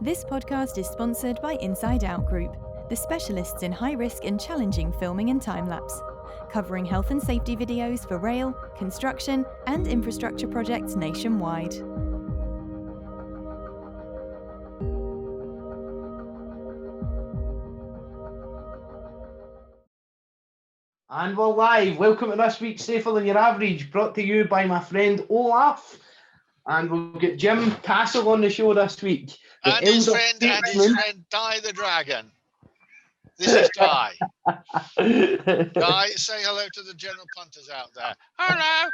This podcast is sponsored by Inside Out Group, the specialists in high-risk and challenging filming and time-lapse, covering health and safety videos for rail, construction, and infrastructure projects nationwide. And we're live. Welcome to this week's Safer Than Your Average, brought to you by my friend Olaf. And we'll get Jim Tassell on the show this week. And his friend Di the Dragon. This is Di. Di, say hello to the general punters out there. Hello.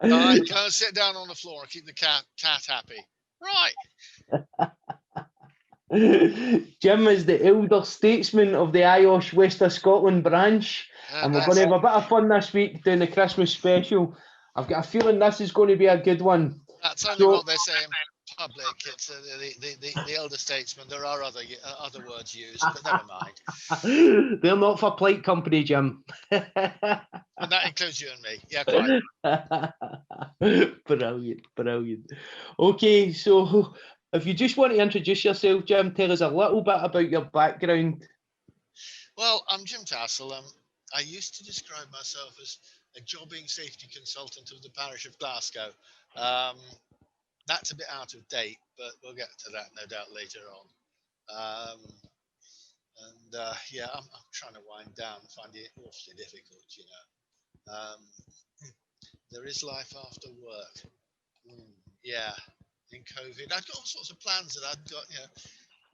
Di, go and sit down on the floor and keep the cat happy. Right. Jim is the elder statesman of the IOSH West of Scotland branch, and we're going to have a bit of fun this week doing the Christmas special. I've got a feeling this is going to be a good one. That's only what they say in public. It's the elder statesman. There are other words used, but never mind. They're not for plate company, Jim. And that includes you and me. Yeah, quite. Brilliant. Okay, so if you just want to introduce yourself, Jim, tell us a little bit about your background. Well, I'm Jim Tassell. I used to describe myself as a jobbing safety consultant of the parish of Glasgow. That's a bit out of date, but we'll get to that no doubt later on. I'm trying to wind down, finding it awfully difficult, you know. There is life after work. In COVID, I've got all sorts of plans that I've got,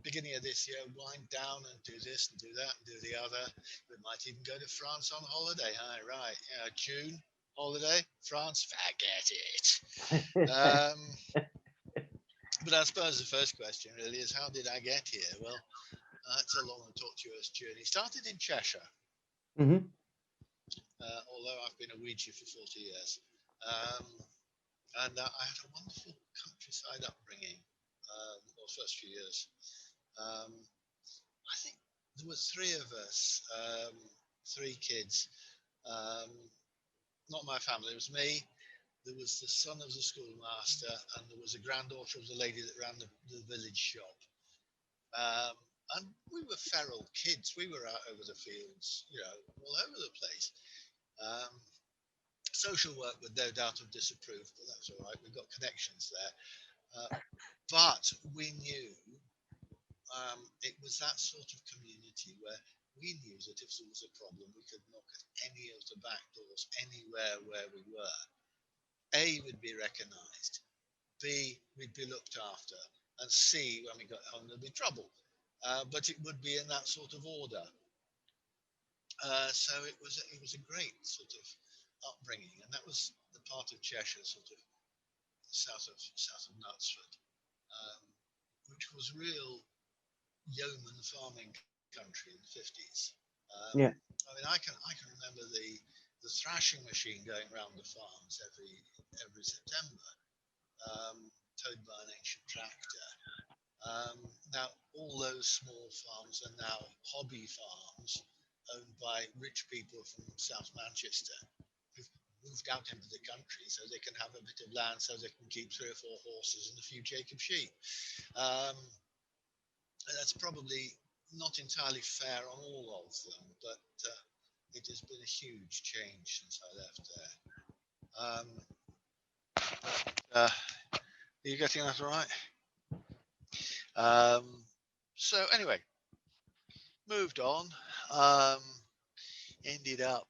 beginning of this year, wind down and do this and do that and do the other. We might even go to France on holiday. Right. June holiday, France, forget it. But I suppose the first question really is, how did I get here? Well, it's a long and tortuous journey. Started in Cheshire, although I've been a Ouija for 40 years. And I had a wonderful countryside upbringing, the first few years. I think there were three of us, three kids. Not my family, it was me. There was the son of the schoolmaster, and there was a granddaughter of the lady that ran the village shop. And we were feral kids. We were out over the fields, all over the place. Social work would no doubt have disapproved, but that's all right. We've got connections there. But we knew it was that sort of community where we knew that if there was a problem, we could knock at any of the back doors, anywhere where we were. A, we'd be recognised. B, we'd be looked after. And C, when we got home, there'd be trouble. But it would be in that sort of order. So it was a great sort of upbringing, and that was the part of Cheshire, sort of south of Knutsford, which was real yeoman farming country in the 50s. I mean, I can remember the thrashing machine going around the farms every September, towed by an ancient tractor. Now, all those small farms are now hobby farms owned by rich people from South Manchester, who've moved out into the country so they can have a bit of land, so they can keep 3 or 4 horses and a few Jacob sheep. That's probably not entirely fair on all of them, but it has been a huge change since I left there. Are you getting that all right? So anyway, moved on, ended up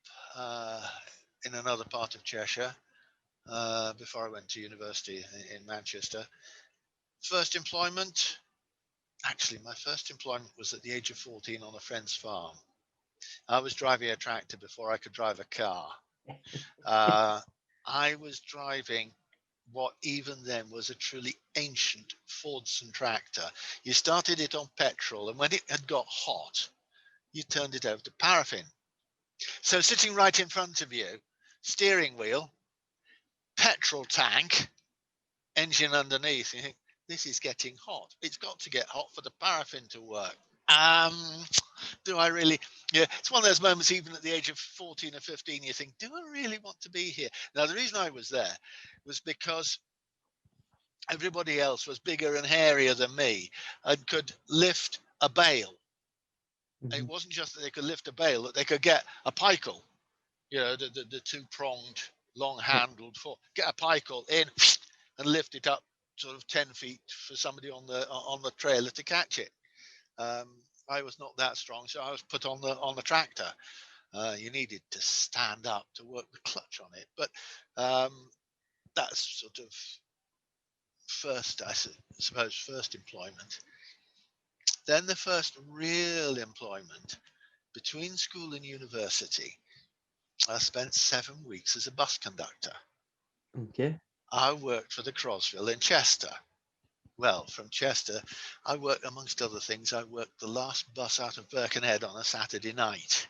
in another part of Cheshire before I went to university in Manchester. First employment, actually my first employment was at the age of 14 on a friend's farm. I was driving a tractor before I could drive a car. I was driving what even then was a truly ancient Fordson tractor. You started it on petrol, and when it had got hot, you turned it over to paraffin. So sitting right in front of you, steering wheel, petrol tank, engine underneath, you think, this is getting hot. It's got to get hot for the paraffin to work. Do I really? Yeah, it's one of those moments, even at the age of 14 or 15, you think, do I really want to be here? Now, the reason I was there was because everybody else was bigger and hairier than me and could lift a bale. Mm-hmm. It wasn't just that they could lift a bale, that they could get a pikeal, you know, the two-pronged, long-handled fork, get a pikeal in and lift it up sort of 10 feet for somebody on the trailer to catch it. I was not that strong, so I was put on the tractor. You needed to stand up to work the clutch on it, but that's sort of first employment. Then the first real employment between school and university, I spent 7 weeks as a bus conductor. Okay. I worked for the Crosville in Chester. Well, from Chester, I worked, amongst other things, I worked the last bus out of Birkenhead on a Saturday night.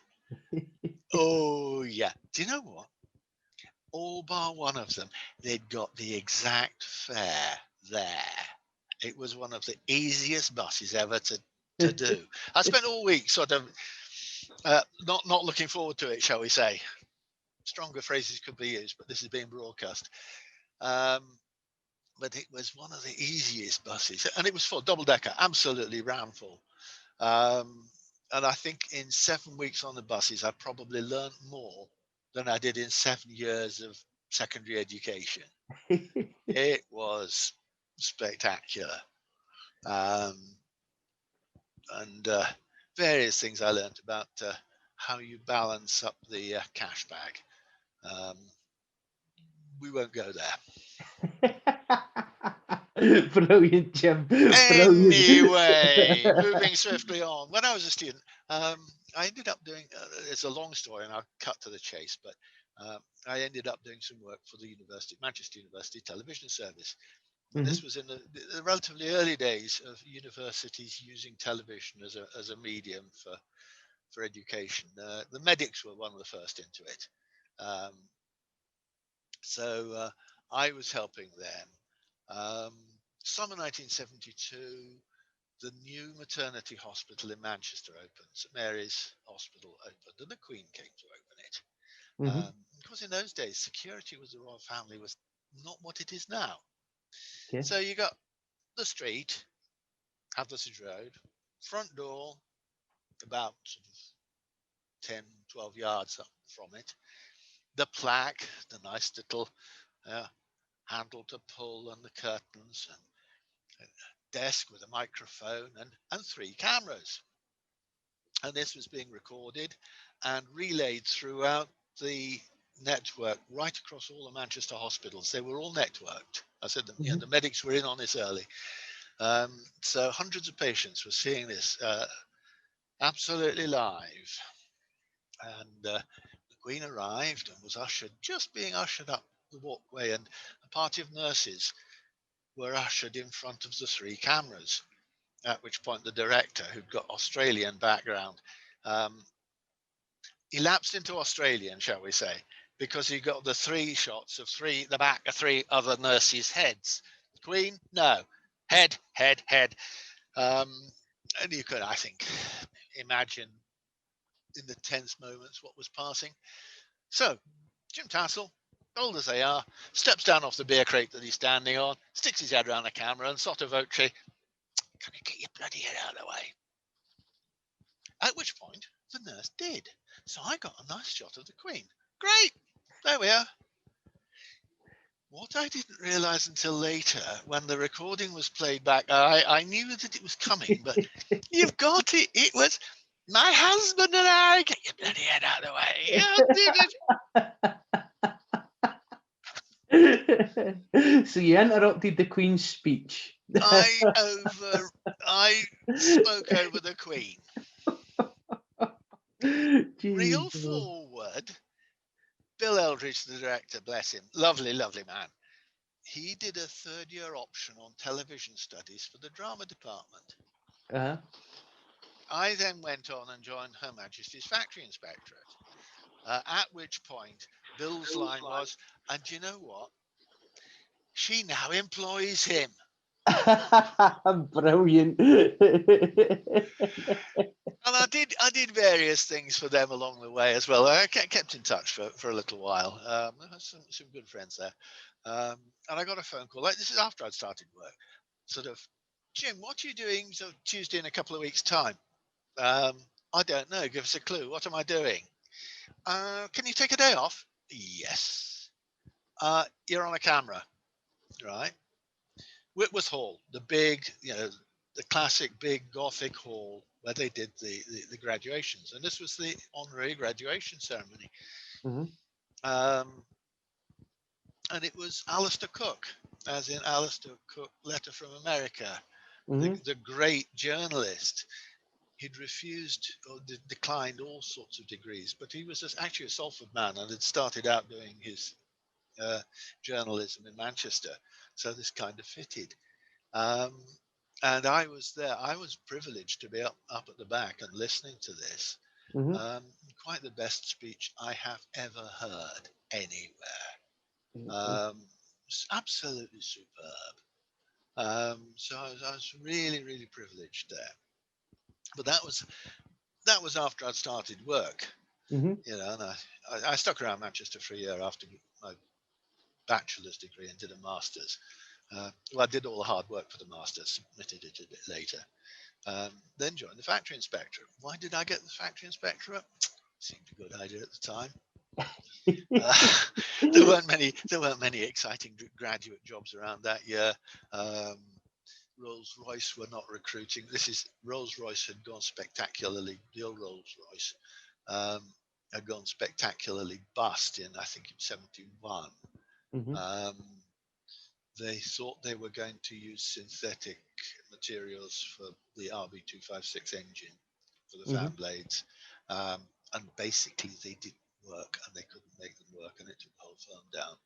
Oh, yeah. Do you know what? All bar one of them, they'd got the exact fare there. It was one of the easiest buses ever to do. I spent all week sort of not looking forward to it, shall we say. Stronger phrases could be used, but this is being broadcast. But it was one of the easiest buses, and it was full, double-decker, absolutely rammed full. And I think in 7 weeks on the buses, I probably learned more than I did in 7 years of secondary education. It was spectacular. And various things I learned about how you balance up the cash bag. We won't go there. Brilliant, Jim. Anyway, moving swiftly on. When I was a student, I ended up doing, it's a long story and I'll cut to the chase, but I ended up doing some work for the Manchester University Television Service. And this was in the relatively early days of universities using television as a medium for education. The medics were one of the first into it. So I was helping them. Summer 1972, the new maternity hospital in Manchester opened. St Mary's Hospital opened, and the Queen came to open it. Because in those days, security with the royal family was not what it is now. Okay. So you got the street, Athersidge Road, front door, about sort of 10, 12 yards up from it. The plaque, the nice little handle to pull, and the curtains, and a desk with a microphone, and 3 cameras. And this was being recorded and relayed throughout the network right across all the Manchester hospitals. They were all networked. I said you know, the medics were in on this early. So hundreds of patients were seeing this absolutely live. And the Queen arrived and was just being ushered up the walkway, and a party of nurses were ushered in front of the 3 cameras, at which point the director, who'd got Australian background, he lapsed into Australian, shall we say, because he got the 3 shots of the back of 3 other nurses' heads. The Queen, no, head. And you could, I think, imagine in the tense moments what was passing. So Jim Tassell, old as they are, steps down off the beer crate that he's standing on, sticks his head around the camera, and sotto voce, "Can you get your bloody head out of the way?" At which point the nurse did. So I got a nice shot of the Queen. Great, there we are. What I didn't realise until later, when the recording was played back, I knew that it was coming, but you've got it. It was my husband and I. Get your bloody head out of the way. So you interrupted the Queen's speech. I spoke over the Queen. Reel forward. Bill Eldridge, the director, bless him, lovely man. He did a 3rd-year option on television studies for the drama department. I then went on and joined Her Majesty's Factory Inspectorate, at which point Bill's line was, "And do you know what? She now employs him." Brilliant. And I did various things for them along the way as well. I kept in touch for a little while. I had some good friends there. And I got a phone call. Like, this is after I'd started work. Sort of, Jim, what are you doing? So Tuesday in a couple of weeks' time. I don't know. Give us a clue. What am I doing? Can you take a day off? Yes. You're on a camera, right? Whitworth Hall, the big, the classic big Gothic hall where they did the graduations, and this was the honorary graduation ceremony. Mm-hmm. And it was Alistair Cook, as in Alistair Cook, Letter from America, Mm-hmm. the great journalist. He'd refused or declined all sorts of degrees, but he was actually a Salford man and had started out doing his journalism in Manchester. So this kind of fitted. And I was there. I was privileged to be up at the back and listening to this. Mm-hmm. Quite the best speech I have ever heard anywhere. Mm-hmm. It's absolutely superb. So I was really, really privileged there. But that was after I'd started work, Mm-hmm. and I stuck around Manchester for a year after my bachelor's degree and did a master's. Well, I did all the hard work for the master's, submitted it a bit later. Then joined the factory inspectorate. Why did I get the factory inspectorate? Seemed a good idea at the time. There weren't many exciting graduate jobs around that year. Rolls-Royce were not recruiting. Rolls-Royce had gone spectacularly. The old Rolls-Royce had gone spectacularly bust in, I think, in 71. Mm-hmm. They thought they were going to use synthetic materials for the RB256 engine for the fan blades, and basically they didn't work, and they couldn't make them work, and it took the whole firm down.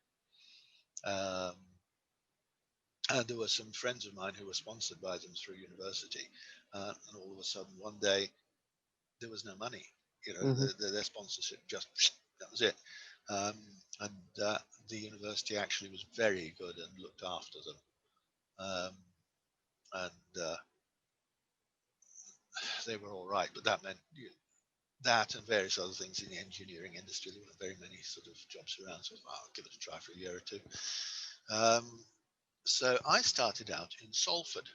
And there were some friends of mine who were sponsored by them through university, and all of a sudden one day there was no money. Their sponsorship just, that was it. And the university actually was very good and looked after them, and they were all right. But that meant that and various other things in the engineering industry. There weren't very many sort of jobs around, so I'll give it a try for a year or two. So I started out in Salford.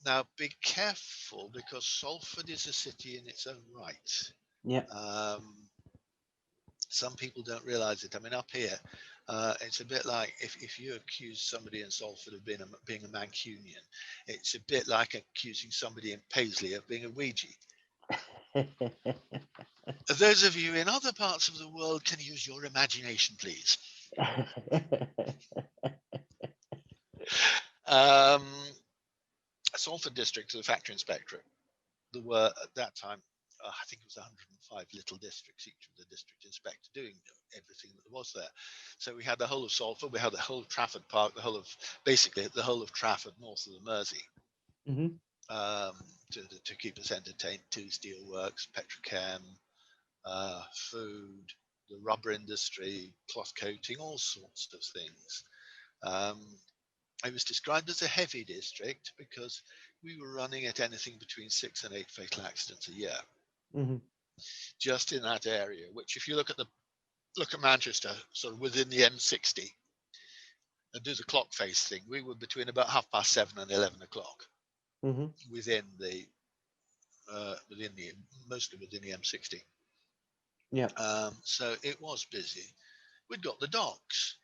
Now, be careful, because Salford is a city in its own right. Yeah. Some people don't realise it. I mean, up here, it's a bit like if you accuse somebody in Salford of being a Mancunian, it's a bit like accusing somebody in Paisley of being a Ouija. Those of you in other parts of the world can use your imagination, please. Salford district, the factory inspectorate, there were at that time, I think it was 105 little districts, each with the district inspector doing everything that there was there. So we had the whole of Salford, we had the whole of Trafford Park, basically the whole of Trafford north of the Mersey, to keep us entertained. 2 steelworks, petrochem, food, the rubber industry, cloth coating, all sorts of things. It was described as a heavy district because we were running at anything between 6 and 8 fatal accidents a year, just in that area. Which, if you look at Manchester, sort of within the M60, and do the clock face thing, we were between about 7:30 and 11 o'clock, within the mostly within the M60. Yeah. So it was busy. We'd got the docks.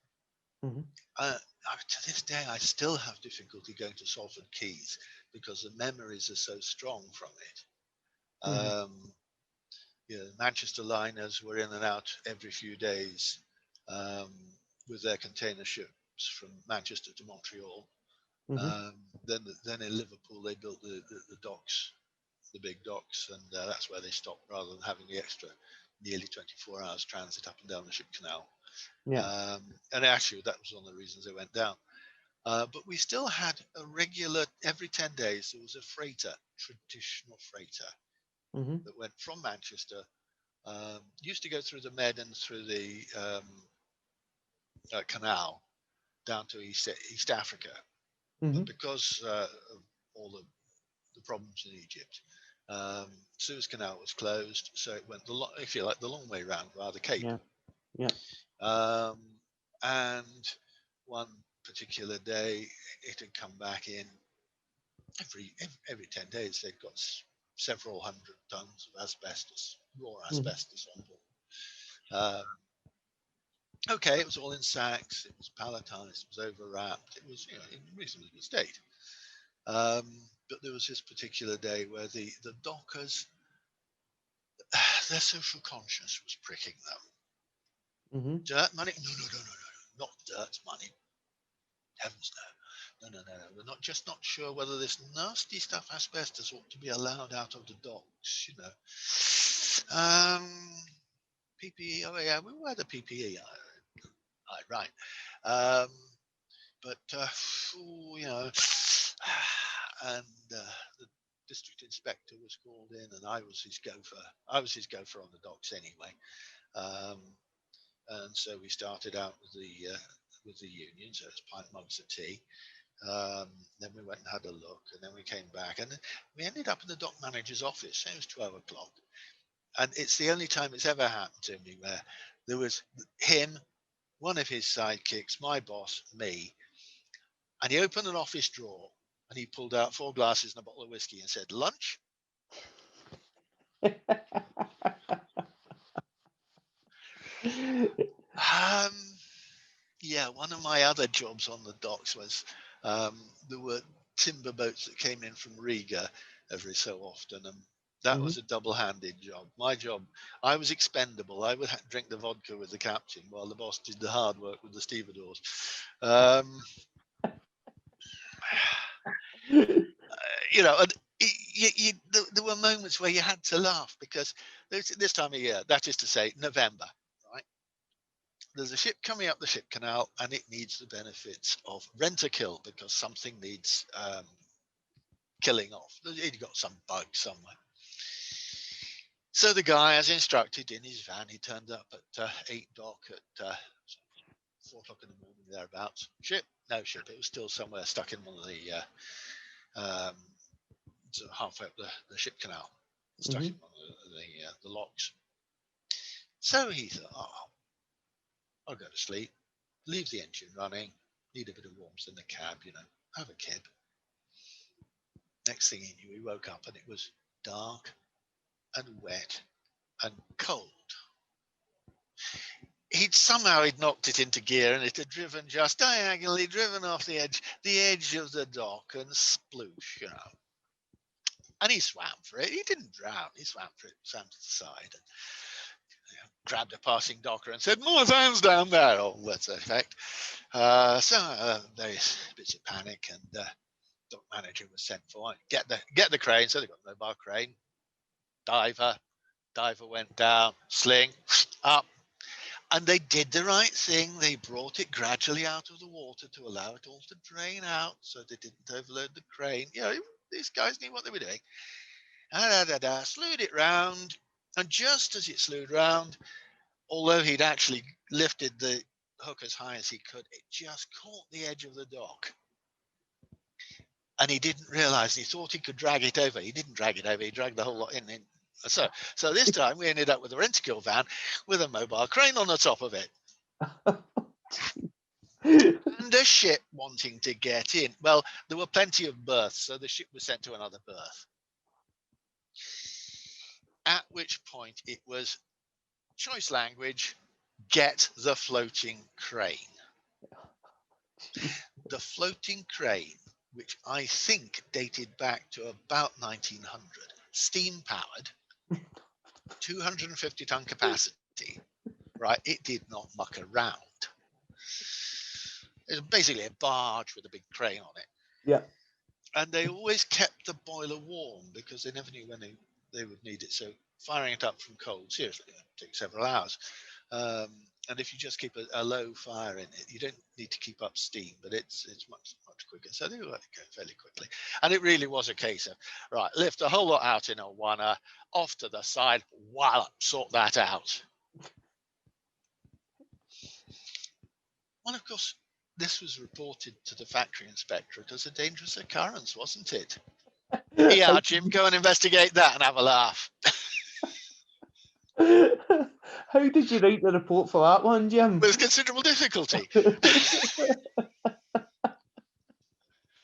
To this day, I still have difficulty going to Salford Quays because the memories are so strong from it. Manchester liners were in and out every few days with their container ships from Manchester to Montreal. Then in Liverpool, they built the docks, the big docks, and that's where they stopped rather than having the extra nearly 24 hours transit up and down the ship canal. And actually, that was one of the reasons they went down. But we still had a regular, every 10 days, there was a freighter, traditional freighter, that went from Manchester, used to go through the Med and through the canal down to East Africa. But because of all the problems in Egypt, Suez Canal was closed, so it went the long way round via the Cape. And one particular day, it had come back in. Every 10 days, they'd got several hundred tons of asbestos, raw asbestos on board. Okay, it was all in sacks, it was palletized, it was overwrapped, it was in reasonably good state. But there was this particular day where the dockers, their social conscience was pricking them. Dirt money? No, not dirt money. Heavens no. No. We're not sure whether this nasty stuff, asbestos, ought to be allowed out of the docks, PPE, oh yeah, we wear the PPE. Right. And the district inspector was called in, and I was his gopher on the docks anyway. And so we started out with the union, so it's pint mugs of tea. Then we went and had a look, and then we came back, and we ended up in the dock manager's office. It was 12 o'clock, and it's the only time it's ever happened to me where there was him, one of his sidekicks, my boss, me, and he opened an office drawer and he pulled out 4 glasses and a bottle of whiskey and said, "Lunch?" Yeah, one of my other jobs on the docks was there were timber boats that came in from Riga every so often, and that was a double-handed job. My job, I was expendable. I would drink the vodka with the captain while the boss did the hard work with the stevedores. And there were moments where you had to laugh because this time of year, that is to say, November, right? There's a ship coming up the ship canal, and it needs the benefits of rent-a-kill because something needs killing off. He'd got some bug somewhere. So the guy, as instructed in his van, he turned up at 8 dock at 4 o'clock in the morning, thereabouts. Ship? No ship. It was still somewhere stuck in one of the halfway up the ship canal, stuck in one of the locks. So he thought, I'll go to sleep, leave the engine running, need a bit of warmth in the cab, have a kib. Next thing he knew, he woke up and it was dark and wet and cold. He'd knocked it into gear, and it had driven just diagonally off the edge of the dock, and sploosh, And he swam for it. He didn't drown. He swam for it, swam to the side, and grabbed a passing docker and said, "More hands down there," or words to that effect. So various bits of panic, and dock manager was sent for. Get the crane. So they got a mobile crane. Diver went down. Sling up. And they did the right thing. They brought it gradually out of the water to allow it all to drain out, so they didn't overload the crane. These guys knew what they were doing. Slewed it round, and just as it slewed round, although he'd actually lifted the hook as high as he could, it just caught the edge of the dock. And he didn't realize, he thought he could drag it over. He didn't drag it over, he dragged the whole lot in. So this time we ended up with a rent-a-kill van with a mobile crane on the top of it. And a ship wanting to get in. Well, there were plenty of berths, so the ship was sent to another berth. At which point it was choice language, get the floating crane. The floating crane, which I think dated back to about 1900, steam-powered, 250-ton capacity, right? It did not muck around. It was basically a barge with a big crane on it. Yeah. And they always kept the boiler warm because they never knew when they would need it. So firing it up from cold, seriously, it takes several hours. And if you just keep a low fire in it, you don't need to keep up steam, but it's much quicker. So they were going fairly quickly. And it really was a case of, right, lift the whole lot out in a oneer, off to the side, wallop, sort that out. Well, of course, this was reported to the factory inspector as a dangerous occurrence, wasn't it? Yeah, Jim, go and investigate that and have a laugh. How did you write the report for that one, Jim? With considerable difficulty.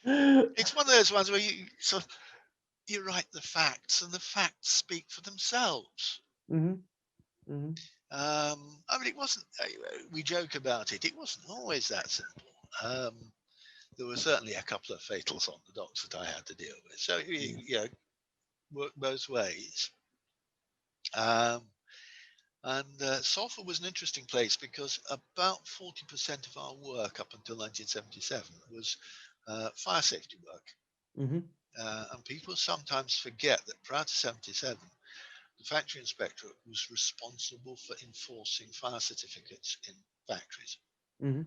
It's one of those ones where you write the facts, and the facts speak for themselves. Mm-hmm. Mm-hmm. I mean, it wasn't. We joke about it. It wasn't always that simple. There were certainly a couple of fatals on the docks that I had to deal with. So worked both ways. And Salford was an interesting place because about 40% of our work up until 1977 was fire safety work. Mm-hmm. And people sometimes forget that prior to 77, the factory inspectorate was responsible for enforcing fire certificates in factories. Mm-hmm.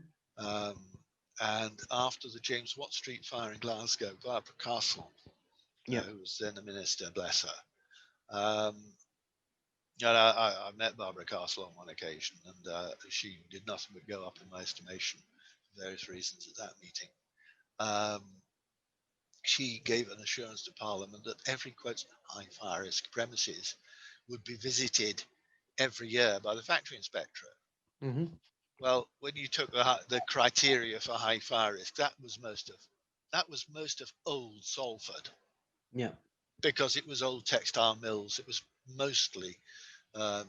And after the James Watt Street fire in Glasgow, Barbara Castle, who was then a minister, bless her, and I met Barbara Castle on one occasion, and she did nothing but go up in my estimation for various reasons at that meeting. She gave an assurance to Parliament that every, quote, high fire risk premises would be visited every year by the factory inspectorate. Mm-hmm. Well, when you took the criteria for high fire risk, that was most of old Salford. Yeah. Because it was old textile mills. It was mostly old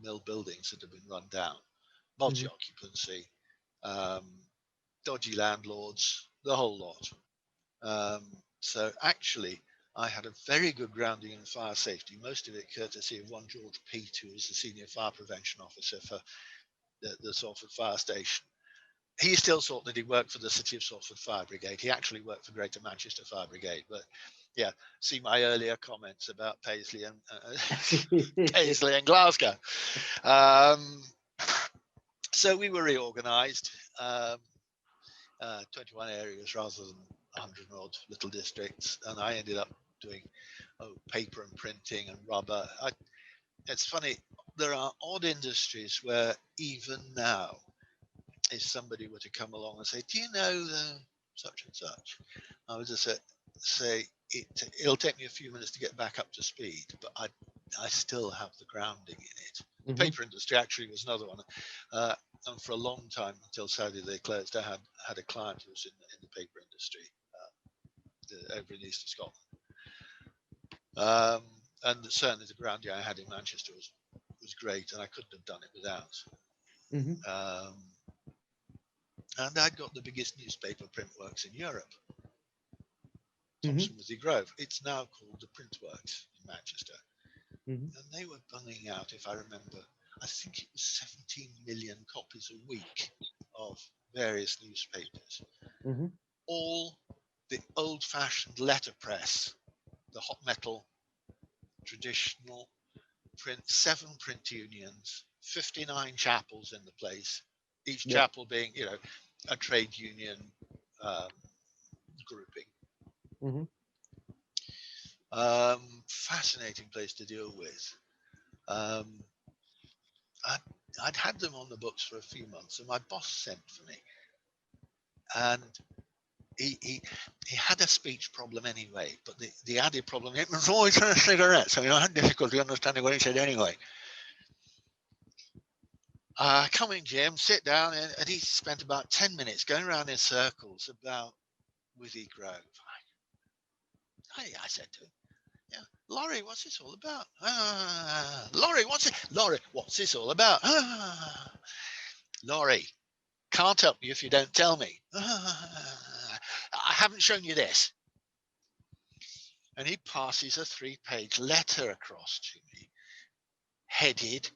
mill buildings that had been run down, multi-occupancy, dodgy landlords, the whole lot. So actually, I had a very good grounding in fire safety, most of it courtesy of one George Peat, who was the senior fire prevention officer for the Salford Fire Station. He still thought that he worked for the City of Salford Fire Brigade. He actually worked for Greater Manchester Fire Brigade. But yeah, see my earlier comments about Paisley and Paisley and Glasgow. So we were reorganised, 21 areas rather than 100 odd little districts, and I ended up doing paper and printing and rubber. It's funny, there are odd industries where even now, if somebody were to come along and say, do you know such and such? I would just say it'll take me a few minutes to get back up to speed, but I still have the grounding in it. The paper industry actually was another one. And for a long time, until sadly they closed, I had a client who was in the paper industry over in the east of Scotland. And certainly the grounding I had in Manchester was great, and I couldn't have done it without. And I'd got the biggest newspaper print works in Europe, Thomson Withy Grove. It's now called the Print Works in Manchester. And they were bunging out, if I remember, I think it was 17 million copies a week of various newspapers. All the old-fashioned letterpress, the hot metal, traditional print, 7 print unions, 59 chapels in the place, each chapel being, a trade union grouping. Fascinating place to deal with. I'd had them on the books for a few months, and my boss sent for me, and he had a speech problem anyway, but the added problem, it was always a cigarette, so I had difficulty understanding what he said anyway. Come in, Jim, sit down, and he spent about 10 minutes going around in circles about Withy Grove. I said to him, Laurie, what's this all about? Laurie, what's this all about? Laurie, can't help you if you don't tell me. I haven't shown you this. And he passes a 3-page letter across to me, headed,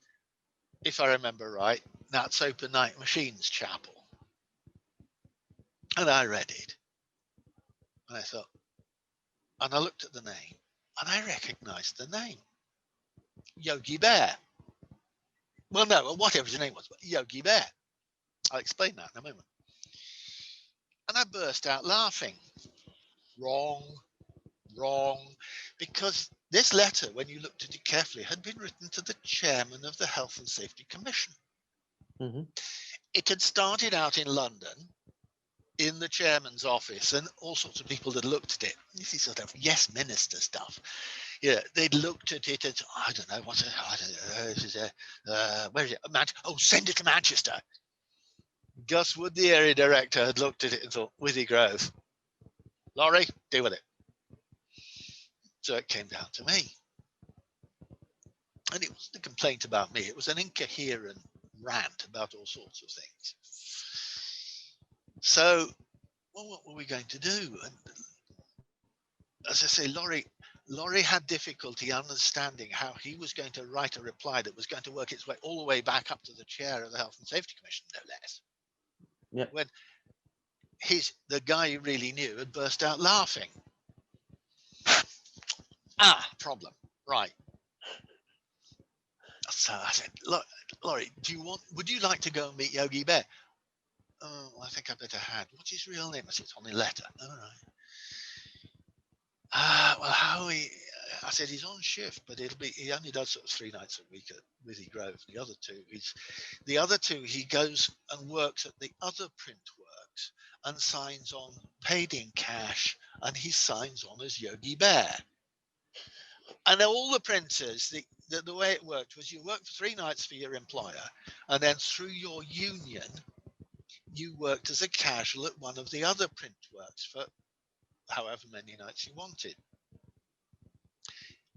if I remember right, Nats Open Night Machines Chapel. And I read it. And I thought, and I looked at the name, and I recognised the name. Yogi Bear. Well, no, whatever his name was, but Yogi Bear. I'll explain that in a moment. And I burst out laughing. Wrong, because this letter, when you looked at it carefully, had been written to the chairman of the Health and Safety Commission. It had started out in London in the chairman's office, and all sorts of people that looked at it. This is sort of yes minister stuff. Yeah, they'd looked at it as, I don't know, this is where is it? Oh, send it to Manchester. Gus Wood, the area director, had looked at it and thought, Withy Grove. Laurie, deal with it. So it came down to me. And it wasn't a complaint about me. It was an incoherent rant about all sorts of things. So, well, what were we going to do? And as I say, Laurie had difficulty understanding how he was going to write a reply that was going to work its way all the way back up to the chair of the Health and Safety Commission, no less. Yep. When the guy he really knew had burst out laughing. Problem. Right. So I said, look, Laurie, would you like to go and meet Yogi Bear? Oh, I think I better had. What's his real name? I said, it's on the letter. All right. Well, I said, he's on shift, but he only does sort of 3 nights a week at Withy Grove. The other two, he goes and works at the other print works and signs on paid in cash, and he signs on as Yogi Bear. And all the printers, the way it worked was you worked for 3 nights for your employer, and then through your union, you worked as a casual at one of the other print works for however many nights you wanted.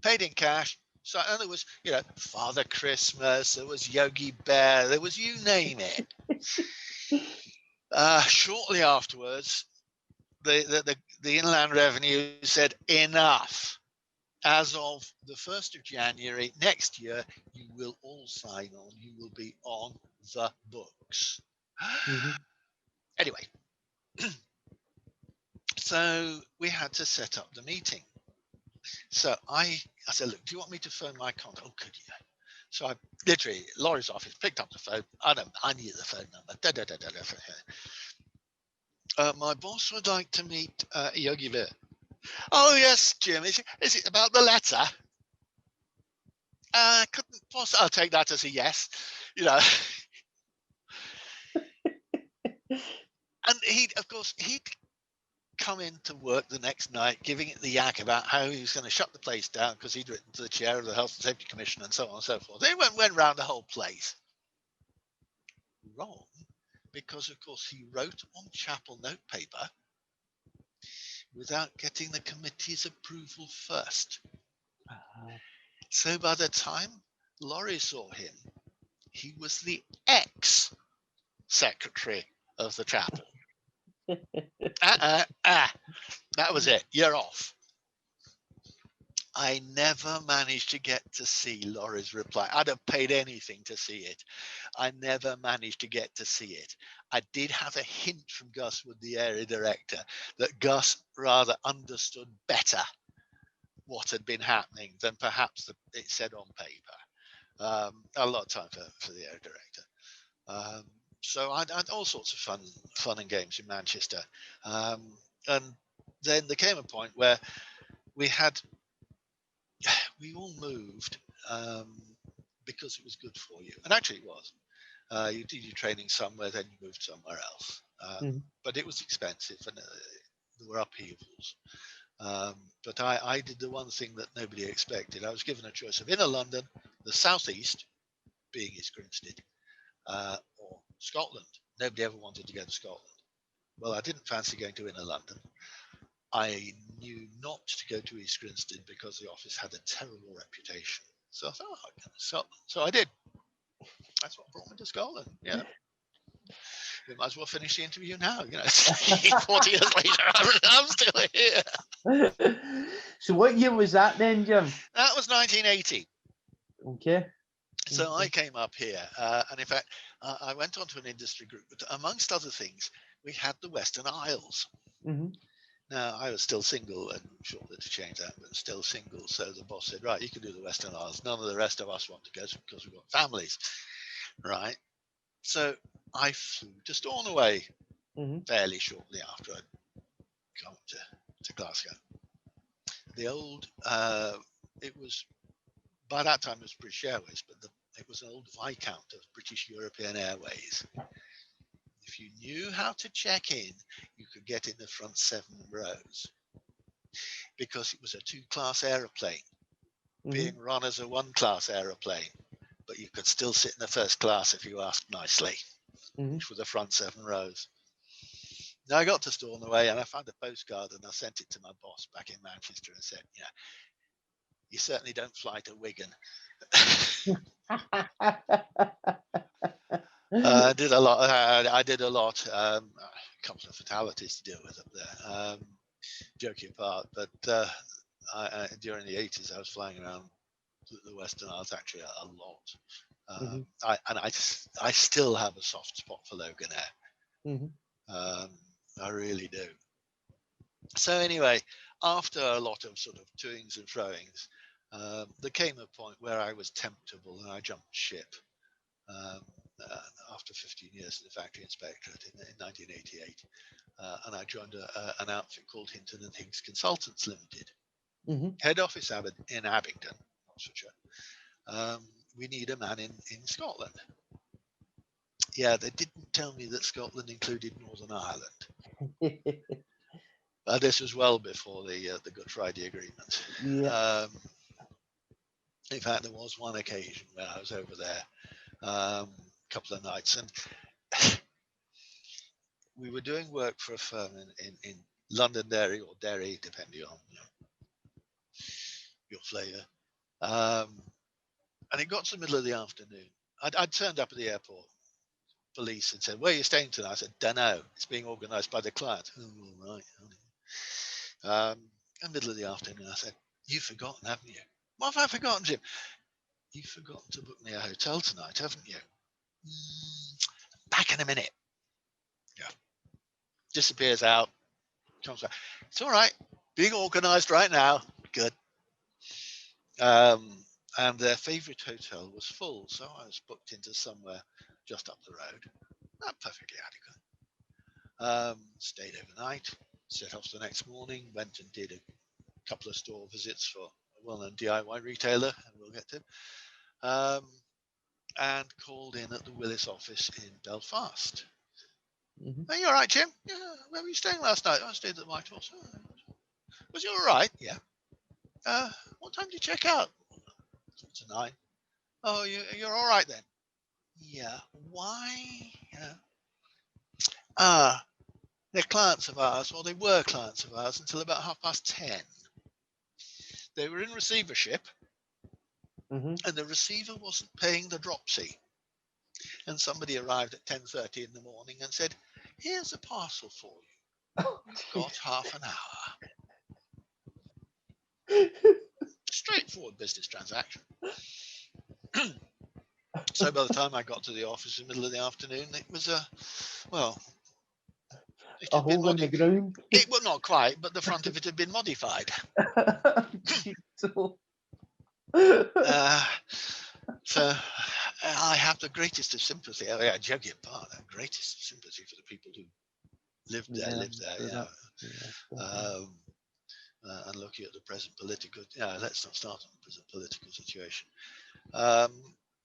Paid in cash. So, and there was, Father Christmas, there was Yogi Bear, there was, you name it. Shortly afterwards, the Inland Revenue said, enough. As of the 1st of January next year, you will all sign on. You will be on the books. Mm-hmm. Anyway, so we had to set up the meeting. So I said, look, do you want me to phone my contact? Oh, could you? So I literally, Laurie's office, picked up the phone. I knew the phone number. My boss would like to meet Yogi Bear. Oh, yes, Jim. Is it about the letter? Couldn't possibly. I'll take that as a yes. And he'd come into work the next night, giving it the yak about how he was going to shut the place down because he'd written to the chair of the Health and Safety Commission and so on and so forth. They went round the whole place. Wrong, because of course he wrote on chapel notepaper without getting the committee's approval first. So by the time Laurie saw him, he was the ex-secretary of the chapel. That was it. You're off. I never managed to get to see Laurie's reply. I'd have paid anything to see it. I never managed to get to see it. I did have a hint from Gus Wood, the area director, that Gus rather understood better what had been happening than perhaps it said on paper. A lot of time for the area director. So I had all sorts of fun and games in Manchester. And then there came a point where we all moved because it was good for you. And actually it was. You did your training somewhere, then you moved somewhere else. But it was expensive and there were upheavals. But I did the one thing that nobody expected. I was given a choice of inner London, the southeast, being East Grinstead, or Scotland. Nobody ever wanted to go to Scotland. Well, I didn't fancy going to inner London. I knew not to go to East Grinstead because the office had a terrible reputation. So I thought, I'll go to Scotland. So I did. That's what brought me to Scotland. Yeah. We might as well finish the interview now. 40 years later, I'm still here. So what year was that then, Jim? That was 1980. Okay. So I came up here, and in fact, I went on to an industry group. But amongst other things, we had the Western Isles. Mm-hmm. Now, I was still single, and shortly to change that, but still single. So the boss said, right, you can do the Western Isles. None of the rest of us want to go because we've got families, right? So I flew to Stornoway fairly shortly after I'd come to Glasgow. The old, it was, by that time it was British Airways, but it was an old Viscount of British European Airways. If you knew how to check in, you could get in the front 7 rows because it was a 2-class aeroplane being run as a 1-class aeroplane, but you could still sit in the first class if you asked nicely, which were the front 7 rows. Now I got to Stornoway and I found a postcard and I sent it to my boss back in Manchester and said, yeah, you certainly don't fly to Wigan. I did a lot. A couple of fatalities to deal with up there. Joking apart, but during the 80s, I was flying around the Western Isles actually a lot. I still have a soft spot for Loganair. I really do. So anyway, after a lot of sort of toings and froings, there came a point where I was temptable and I jumped ship. After 15 years as a factory inspectorate in 1988, and I joined an outfit called Hinton and Higgs Consultants Limited, head office in Abingdon, Oxfordshire. We need a man in Scotland. Yeah, they didn't tell me that Scotland included Northern Ireland. This was well before the Good Friday Agreement. Yeah. In fact, there was one occasion when I was over there, couple of nights, and we were doing work for a firm in Londonderry or Derry, depending on your flavour. And it got to the middle of the afternoon. I'd turned up at the airport. Police had said, "Where are you staying tonight?" I said, "Don't know. It's being organised by the client." "Oh, right." In the middle of the afternoon, I said, "You've forgotten, haven't you?" "What have I forgotten, Jim?" "You've forgotten to book me a hotel tonight, haven't you?" "Back in a minute." Yeah. Disappears out. Comes back. "It's all right. Being organised right now." Good. And their favourite hotel was full, so I was booked into somewhere just up the road. Not perfectly adequate. Stayed overnight. Set off the next morning. Went and did a couple of store visits for a well-known DIY retailer, and we'll get to. And called in at the Willis office in Belfast. "Are you all right, Jim?" "Yeah. Where were you staying last night?" "I stayed at the White Horse." "Oh, was you all right?" "Yeah." "What time did you check out?" "To 9. "Oh, you're all right then?" "Yeah." "Why?" They're clients of ours, or they were clients of ours until about 10:30. They were in receivership, and the receiver wasn't paying the dropsy. And somebody arrived at 10:30 in the morning and said, "Here's a parcel for you. You've got half an hour." Straightforward business transaction. So by the time I got to the office in the middle of the afternoon, it was a hole in the ground. It was not quite, but the front of it had been modified. So I have the greatest of sympathy. Joking apart, the greatest of sympathy for the people who lived there. And looking at the present political, let's not start on the present political situation.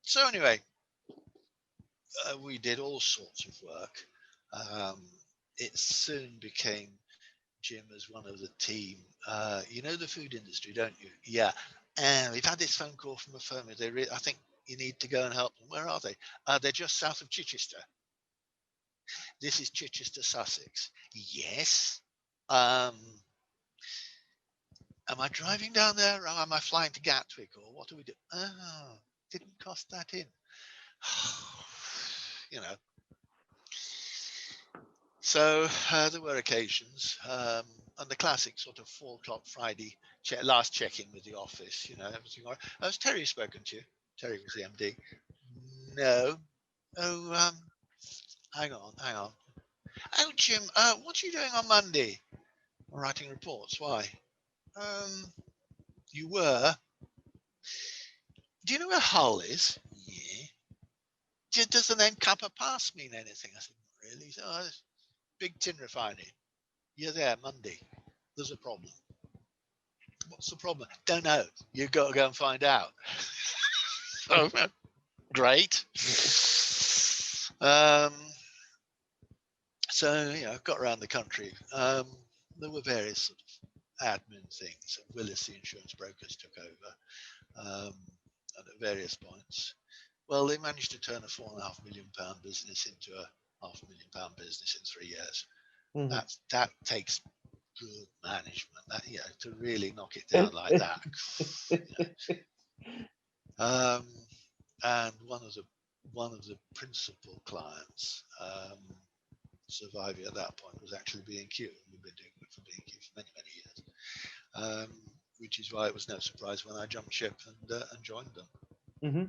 So anyway, we did all sorts of work. It soon became Jim as one of the team. You know the food industry, don't you? Yeah. And we've had this phone call from a firm. I think you need to go and help them. Where are they? They're just south of Chichester. This is Chichester, Sussex. Yes. Am I driving down there, or am I flying to Gatwick, or what do we do? Oh, didn't cost that in. So there were occasions, and the classic sort of 4 o'clock Friday last check-in with the office. Everything all right. Has Terry spoken to you? Terry was the MD. No. Oh, hang on. Oh, Jim, what are you doing on Monday? I'm writing reports. Why? You were. Do you know where Hull is? Yeah. Does the name Kappa Pass mean anything? I said, not really. So, big tin refinery. You're there Monday. There's a problem. What's the problem? Don't know. You've got to go and find out. So, great. So, I've got around the country. There were various sort of admin things. Willis, the insurance brokers, took over at various points. Well, they managed to turn a £4.5 million business into a £500,000 business in 3 years. Mhm. That takes good management. That to really knock it down like that. And one of the principal clients surviving at that point was actually B&Q. We've been doing it for B&Q for many years, which is why it was no surprise when I jumped ship and joined them. Mm-hmm.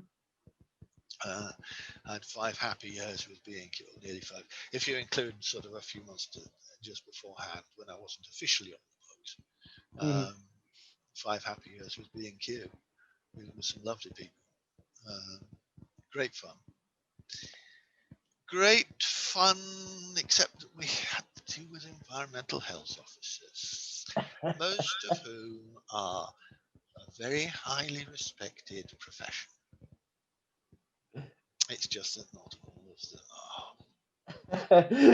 I had 5 happy years with B&Q, nearly 5. If you include sort of a few months just beforehand when I wasn't officially on the books, 5 happy years with B&Q with some lovely people. Great fun. Great fun, except that we had to do with environmental health officers, most of whom are a very highly respected profession. It's just that not all of them are.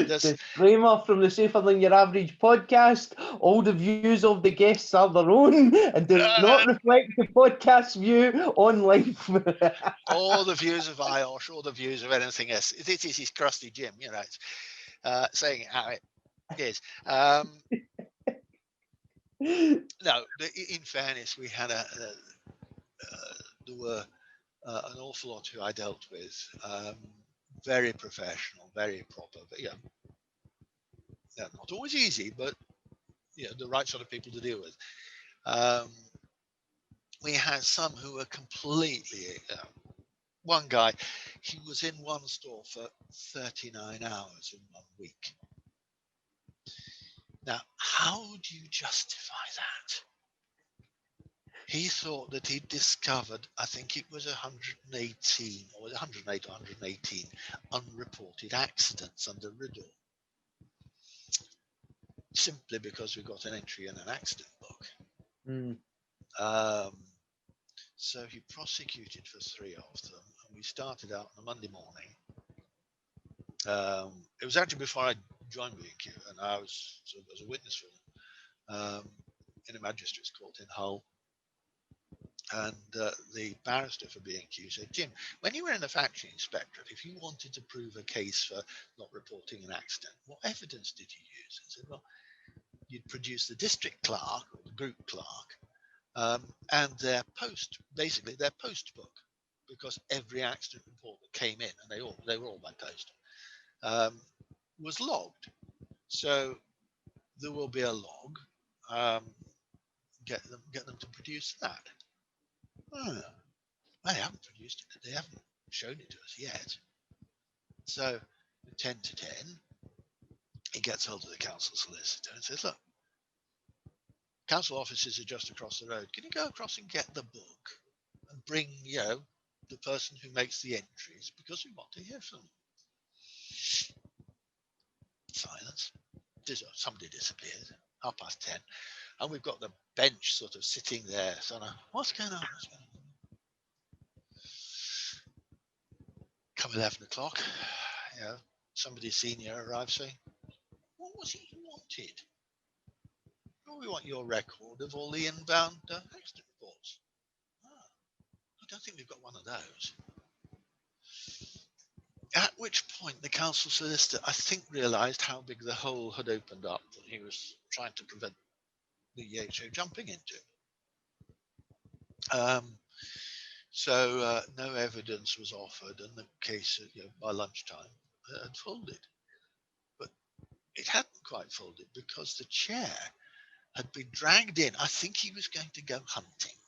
Disclaimer from the Safer Than Your Average podcast: all the views of the guests are their own and do not reflect the podcast's view on life. All the views of IOSH, all the views of anything else. This is Crusty Jim, saying how it is. No, in fairness, we had there were an awful lot who I dealt with, very professional, very proper, but not always easy, but the right sort of people to deal with. We had some who were completely. One guy, he was in one store for 39 hours in 1 week. Now, how do you justify that? He thought that he'd discovered, I think it was 118 or 108 or 118 unreported accidents under Riddle. Simply because we got an entry in an accident book. So he prosecuted for 3 of them, and we started out on a Monday morning. It was actually before I joined B&Q, and I was as a witness for them in a magistrate's court in Hull. And the barrister for B&Q said, Jim, when you were in the factory inspectorate, if you wanted to prove a case for not reporting an accident, what evidence did you use? I said, well, you'd produce the district clerk or the group clerk and their post book, because every accident report that came in, and they were all by post, was logged. So there will be a log. Get them to produce that. They haven't produced it. They haven't shown it to us yet. So 10 to 10, he gets hold of the council solicitor and says, look, council offices are just across the road. Can you go across and get the book and bring, the person who makes the entries, because we want to hear from them. Silence. Somebody disappeared. 10:30. And we've got the bench sort of sitting there. So what's going on? Come 11 o'clock, somebody senior arrives saying, what was it you wanted? Well, we want your record of all the inbound accident reports. I don't think we've got one of those. At which point the council solicitor, I think, realised how big the hole had opened up that he was trying to prevent the EHO jumping into. So no evidence was offered, and the case, by lunchtime, had folded. But it hadn't quite folded because the chair had been dragged in. I think he was going to go hunting.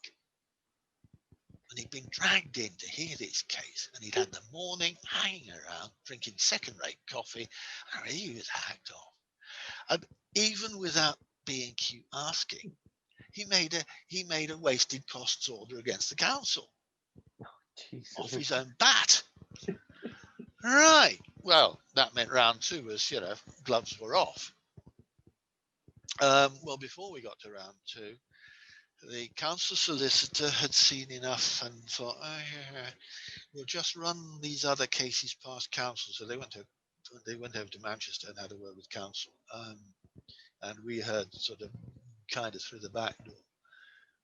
And he'd been dragged in to hear this case, and he'd had the morning hanging around, drinking second-rate coffee, and he was hacked off. And even without B&Q asking, he made a wasted costs order against the council. Off his own bat. Right. Well, that meant round 2 was, gloves were off. Well, before we got to round 2, the council solicitor had seen enough and thought, we'll just run these other cases past council. So they went to they went over to Manchester and had a word with council, and we heard sort of kind of through the back door,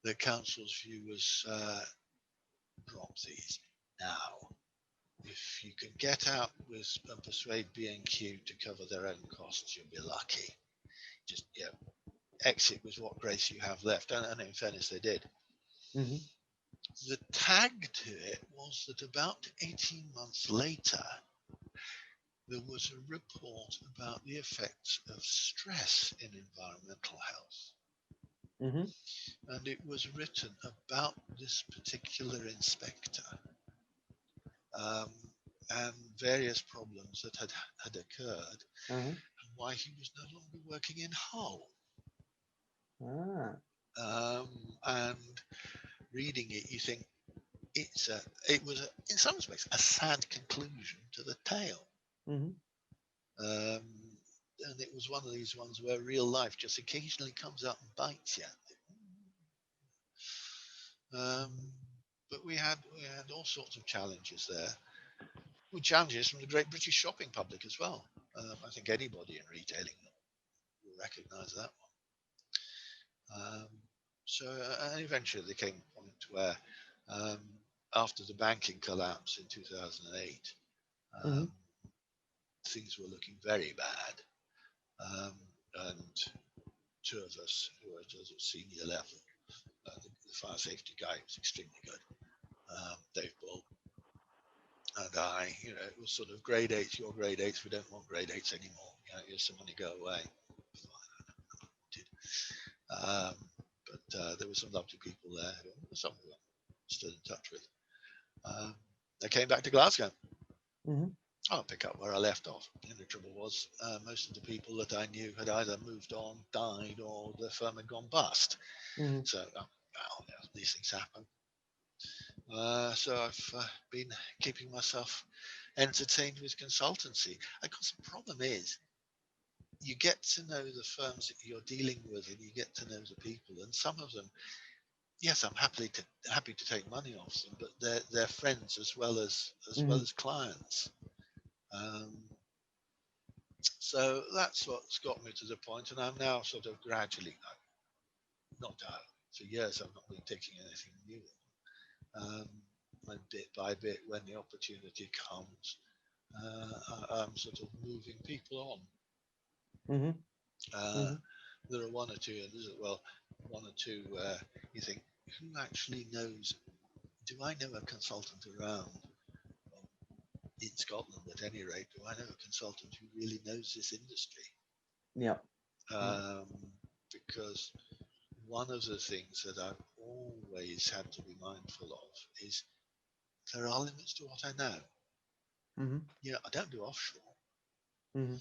the council's view was drop these now. If you can get out with and persuade B&Q to cover their own costs, you'll be lucky. Just exit with what grace you have left, and in fairness, they did. Mm-hmm. The tag to it was that about 18 months later, there was a report about the effects of stress in environmental health. Mm-hmm. And it was written about this particular inspector and various problems that had occurred, Uh-huh. and why he was no longer working in Hull. Ah. And reading it, you think it was in some respects a sad conclusion to the tale. Mm-hmm. And it was one of these ones where real life just occasionally comes up and bites you. But we had all sorts of challenges there. Well, challenges from the great British shopping public as well. I think anybody in retailing will recognise that one. And eventually there came a point where, after the banking collapse in 2008, Mm-hmm. things were looking very bad. And two of us who were at a senior level, the fire safety guy was extremely good, Dave Bull, and I, it was sort of grade 8s, your grade 8s, we don't want grade 8s anymore. Here's some money, go away. But there were some lovely people there, some who I'm still in touch with. I came back to Glasgow. Mm-hmm. I'll pick up where I left off. And the trouble was, most of the people that I knew had either moved on, died, or the firm had gone bust. Mm-hmm. So, these things happen. So I've been keeping myself entertained with consultancy. Of course, the problem is you get to know the firms that you're dealing with, and you get to know the people. And some of them, yes, I'm happy to take money off them, but they're friends as well as clients. So that's what's got me to the point, and I'm now sort of gradually, not for years, I've not been taking anything new. And bit by bit, when the opportunity comes, I'm sort of moving people on. Mm-hmm. There are one or two you think, who actually knows? Do I know a consultant around? In Scotland, at any rate, do I know a consultant who really knows this industry? Yeah. Because one of the things that I've always had to be mindful of is there are limits to what I know. Mm-hmm. I don't do offshore. Mm-hmm.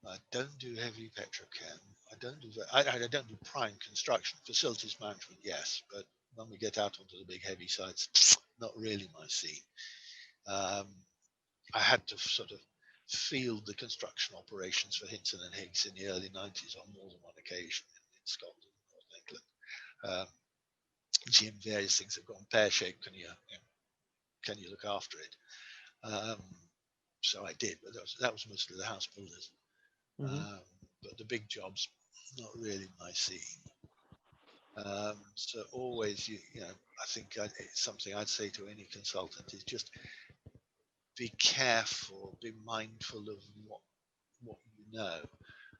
I don't do heavy petrochem. I don't do prime construction. Facilities management, yes, but when we get out onto the big heavy sites, not really my scene. I had to sort of field the construction operations for Hinton and Higgs in the early 90s on more than one occasion in Scotland and North England. Jim, various things have gone pear-shaped. Can you look after it? So I did, but that was mostly the house builders. Mm-hmm. But the big jobs, not really my scene. So always, I think it's something I'd say to any consultant is just be careful, be mindful of what you know.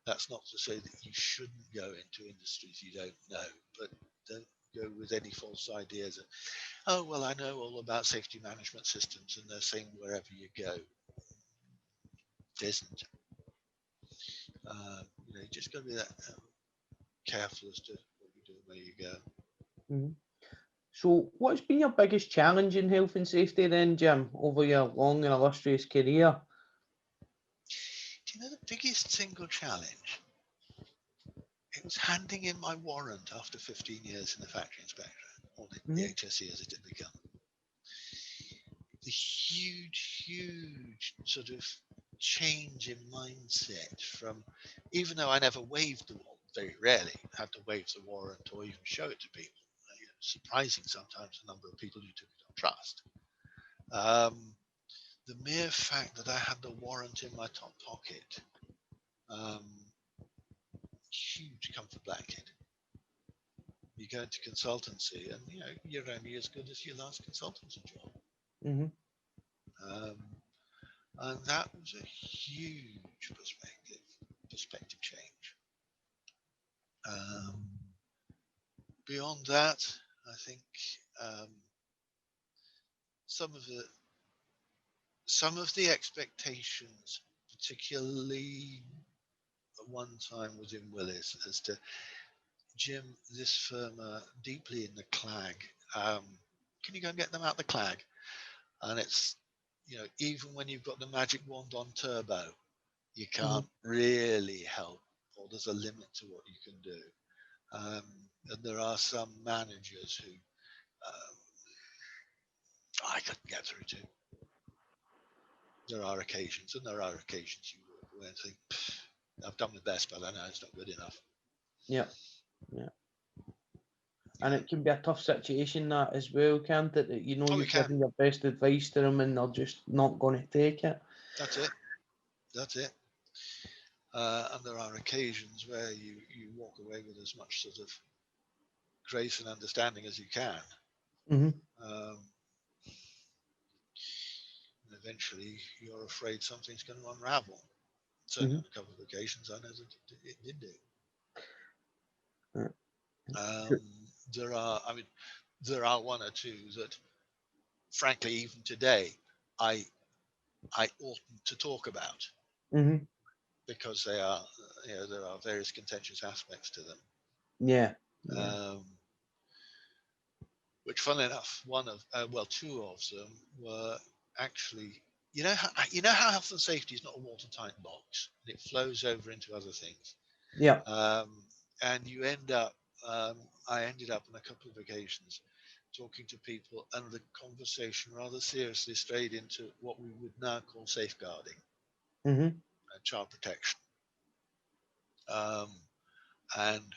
That's not to say that you shouldn't go into industries you don't know, but don't go with any false ideas of, oh, well, I know all about safety management systems and they're saying wherever you go. It isn't. You just got to be that careful as to what you do and where you go. Mm-hmm. So, what's been your biggest challenge in health and safety then, Jim, over your long and illustrious career? Do you know the biggest single challenge? It was handing in my warrant after 15 years in the factory inspection, or the HSE as it had become. The huge sort of change in mindset from, even though I never waved the warrant, very rarely had to wave the warrant or even show it to people. Surprising sometimes the number of people who took it on trust. the mere fact that I had the warrant in my top pocket, huge comfort blanket. You go into consultancy, and you're only as good as your last consultancy job. Mm-hmm. And that was a huge perspective change. Beyond that, I think some of the expectations, particularly at one time was in Willis, as to Jim, this firm are deeply in the clag. Can you go and get them out the clag? And it's, even when you've got the magic wand on turbo, you can't really help, or there's a limit to what you can do. And there are some managers who I couldn't get through to. There are occasions you work where and think, I've done my best, but I know it's not good enough. Yeah. And it can be a tough situation that as well, can't it? That you've given your best advice to them and they're just not going to take it. That's it. And there are occasions where you walk away with as much sort of grace and understanding as you can. Mm-hmm. And eventually you're afraid something's going to unravel. Certainly on a couple of occasions, I know that it did do. There are one or two that, frankly, even today, I oughtn't to talk about, because there are various contentious aspects to them. Yeah. Which, funnily enough, two of them were actually, how health and safety is not a watertight box, and it flows over into other things. Yeah. And you end up, I ended up on a couple of occasions talking to people, and the conversation rather seriously strayed into what we would now call safeguarding, child protection. And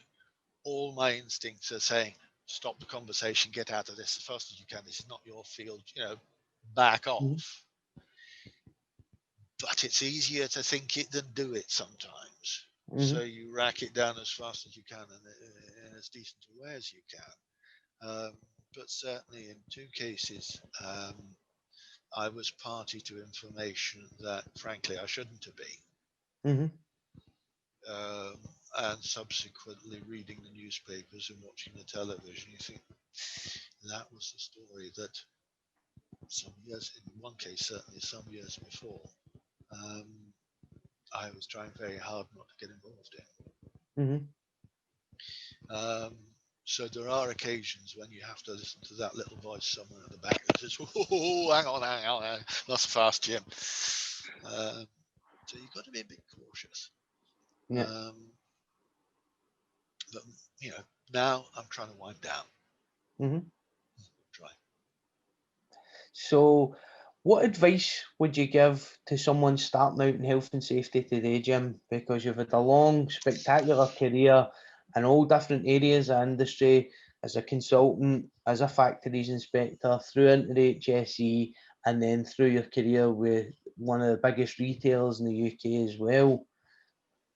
all my instincts are saying, stop the conversation, get out of this as fast as you can. This is not your field, back off. But it's easier to think it than do it sometimes. So you rack it down as fast as you can and in as decent a way as you can. But certainly in two cases, I was party to information that, frankly, I shouldn't have been. And subsequently reading the newspapers and watching the television, you think that was the story that some years, in one case certainly some years before, I was trying very hard not to get involved in. So there are occasions when you have to listen to that little voice somewhere at the back that says, "Oh, hang on, that's fast, Jim." So you've got to be a bit cautious. Yeah. But now I'm trying to wind down. Try. So, what advice would you give to someone starting out in health and safety today, Jim? Because you've had a long, spectacular career in all different areas of industry, as a consultant, as a factories inspector, through into the HSE, and then through your career with one of the biggest retailers in the UK as well.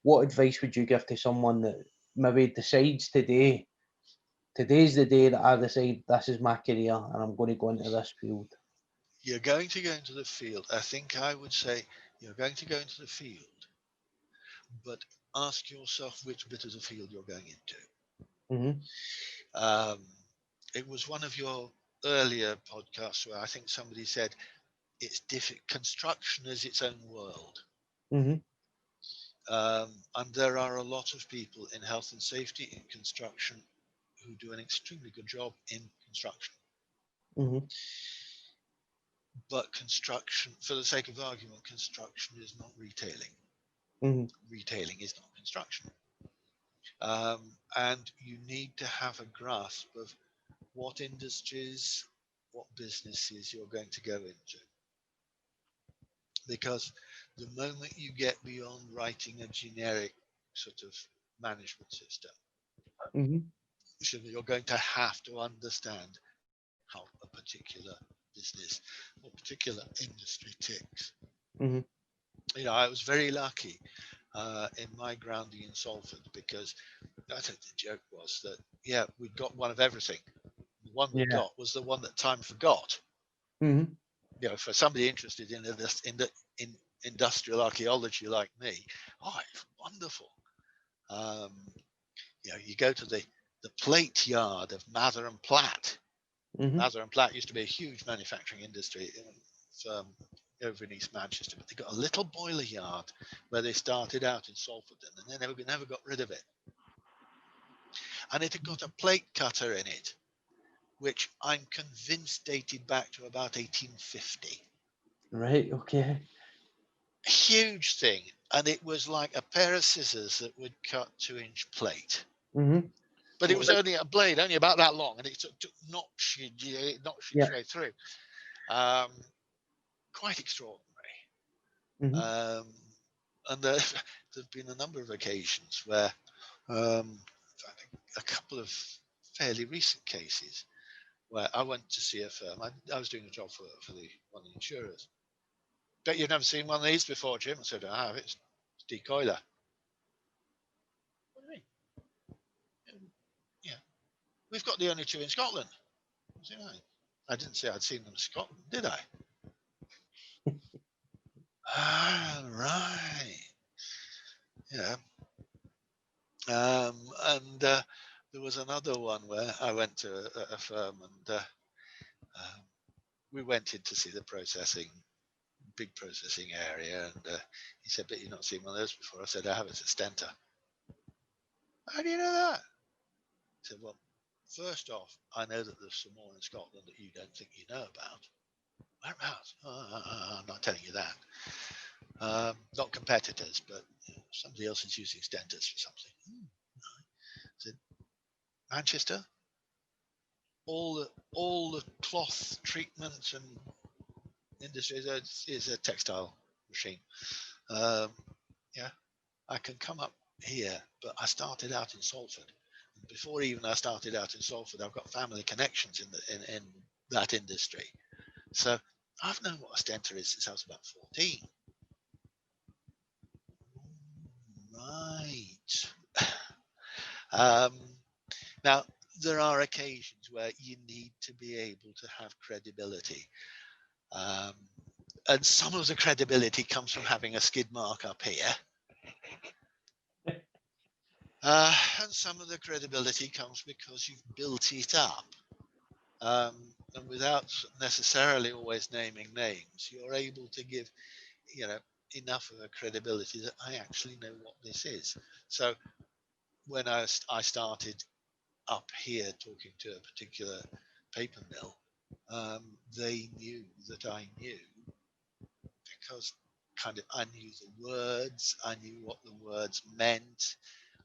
What advice would you give to someone that maybe decides today's the day that I decide this is my career and I'm going to go into this field? You're going to go into the field. I think I would say you're going to go into the field, but ask yourself which bit of the field you're going into. It was one of your earlier podcasts where I think somebody said it's difficult. Construction is its own world. And there are a lot of people in health and safety in construction who do an extremely good job in construction. But construction, for the sake of argument, construction is not retailing. Retailing is not construction. And you need to have a grasp of what industries, what businesses you're going to go into. Because the moment you get beyond writing a generic sort of management system, you're going to have to understand how a particular business or particular industry ticks. Mm-hmm. You know, I was very lucky in my grounding in Salford, because I think the joke was that, yeah, we got one of everything. The one we Yeah. got was the one that time forgot. Mm-hmm. You know, for somebody interested in industrial archaeology like me, oh, it's wonderful. You know, you go to the plate yard of Mather and Platt. Mm-hmm. Mather and Platt used to be a huge manufacturing industry firm over in East Manchester, but they got a little boiler yard where they started out in Salford, and they never got rid of it. And it had got a plate cutter in it, which I'm convinced dated back to about 1850. Right. Okay. A huge thing, and it was like a pair of scissors that would cut 2-inch plate. Mm-hmm. But it was only a blade, only about that long, and it took notched its way through. Quite extraordinary. Mm-hmm. And there've been a number of occasions where, a couple of fairly recent cases where I went to see a firm. I was doing a job for one of the insurers. Bet you've never seen one of these before, Jim. I said, I have. It's decoiler. What do you mean? Yeah, we've got the only two in Scotland. I said, I didn't say I'd seen them in Scotland, did I? Right. Yeah. And there was another one where I went to a firm, and we went in to see the big processing area, and he said, "But you've not seen one of those before." I said, "I have. It's a stenter." How do you know that? He said, "Well, first off, I know that there's some more in Scotland that you don't think you know about." Whereabouts? I'm not telling you that. Not competitors, but somebody else is using stentors for something. I said, Manchester, all the cloth treatment and industry is a textile machine. Yeah, I can come up here, but I started out in Salford. And before even I started out in Salford, I've got family connections in that industry. So I've known what a stenter is since I was about 14. Right. Now, there are occasions where you need to be able to have credibility. And some of the credibility comes from having a skid mark up here. And some of the credibility comes because you've built it up. And without necessarily always naming names, you're able to give, enough of a credibility that I actually know what this is. So when I started up here talking to a particular paper mill, they knew that I knew, because I knew the words, I knew what the words meant.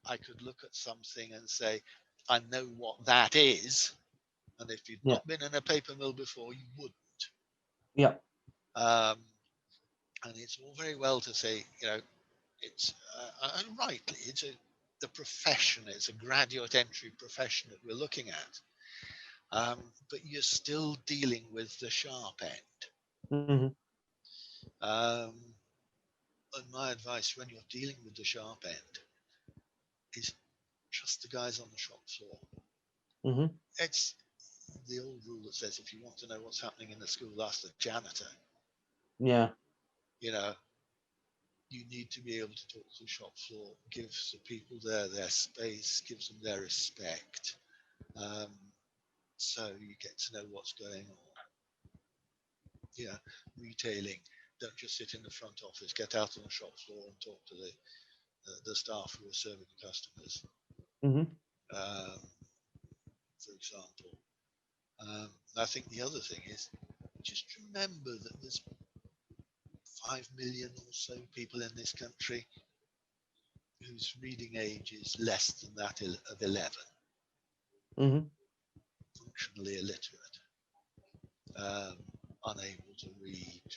I could look at something and say, I know what that is. And if you'd not been in a paper mill before, you wouldn't. Yeah. And it's all very well to say, it's and rightly, it's the profession, it's a graduate entry profession that we're looking at. But you're still dealing with the sharp end. Mm-hmm. And my advice when you're dealing with the sharp end is trust the guys on the shop floor. Mm-hmm. It's the old rule that says if you want to know what's happening in the school, ask the janitor. Yeah. You need to be able to talk to the shop floor, give the people there their space, give them their respect, so you get to know what's going on. Retailing, don't just sit in the front office, get out on the shop floor and talk to the staff who are serving the customers. Mm-hmm. For example. I think the other thing is just remember that there's 5 million or so people in this country whose reading age is less than that of 11. Mm-hmm. Functionally illiterate, unable to read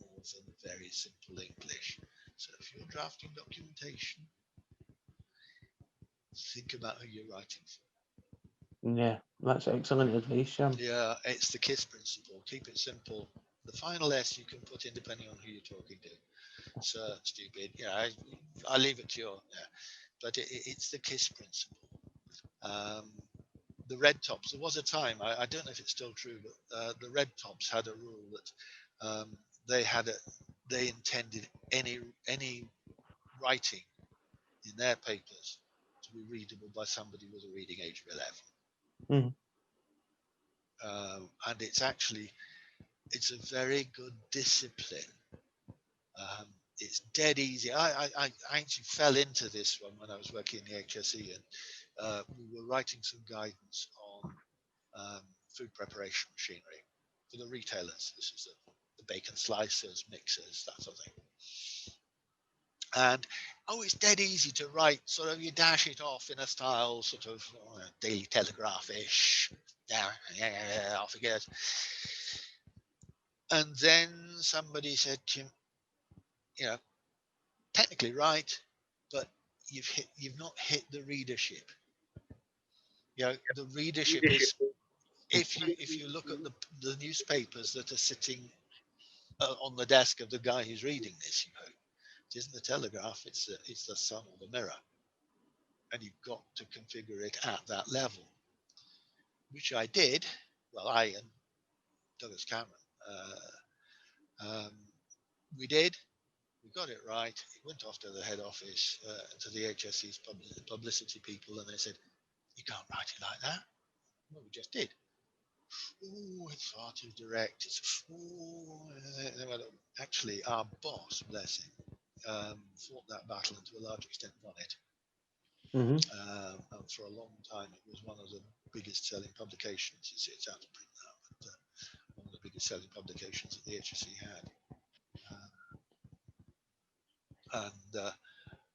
more than very simple English. So if you're drafting documentation, think about who you're writing for. Yeah, that's excellent advice, Jim. Yeah, it's the KISS principle. Keep it simple. The final S you can put in depending on who you're talking to. Sir, stupid. Yeah, I leave it to your. Yeah. But it's the KISS principle. The red tops. There was a time. I don't know if it's still true, but the red tops had a rule that they intended any writing in their papers to be readable by somebody with a reading age of 11. And it's a very good discipline. It's dead easy. I actually fell into this one when I was working in the HSE, and we were writing some guidance on food preparation machinery for the retailers. This is the bacon slicers, mixers, that sort of thing. And it's dead easy to write. Sort of, you dash it off in a style sort of Daily Telegraph-ish. Yeah, off it goes. And then somebody said, Jim, technically right, but you've not hit the readership. The readership is if you look at the newspapers that are sitting on the desk of the guy who's reading this, it isn't the Telegraph, it's the Sun or the Mirror, and you've got to configure it at that level, which I did. Well, I and Douglas Cameron, we did. We got it right. It went off to the head office, to the HSE's publicity people, and they said, "You can't write it like that." Well, we just did. Oh, it's far too direct. Actually, our boss, bless him, fought that battle and to a large extent won it. And for a long time, it was one of the biggest selling publications. It's out of print now, but one of the biggest selling publications that the HSE had. And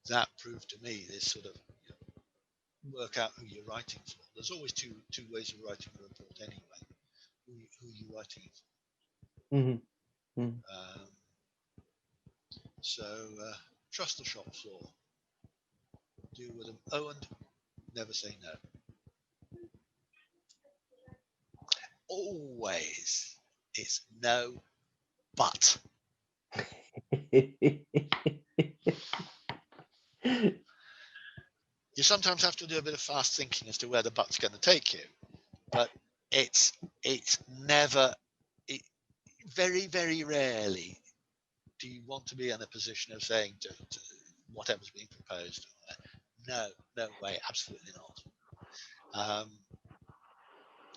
that proved to me this sort of work out who you're writing for. There's always two ways of writing a report anyway. Who you're writing it for. So trust the shop floor. Deal with them. And never say no. Always it's no, but. You sometimes have to do a bit of fast thinking as to where the but's going to take you, but it's never. Very, very rarely do you want to be in a position of saying to whatever's being proposed, no way, absolutely not.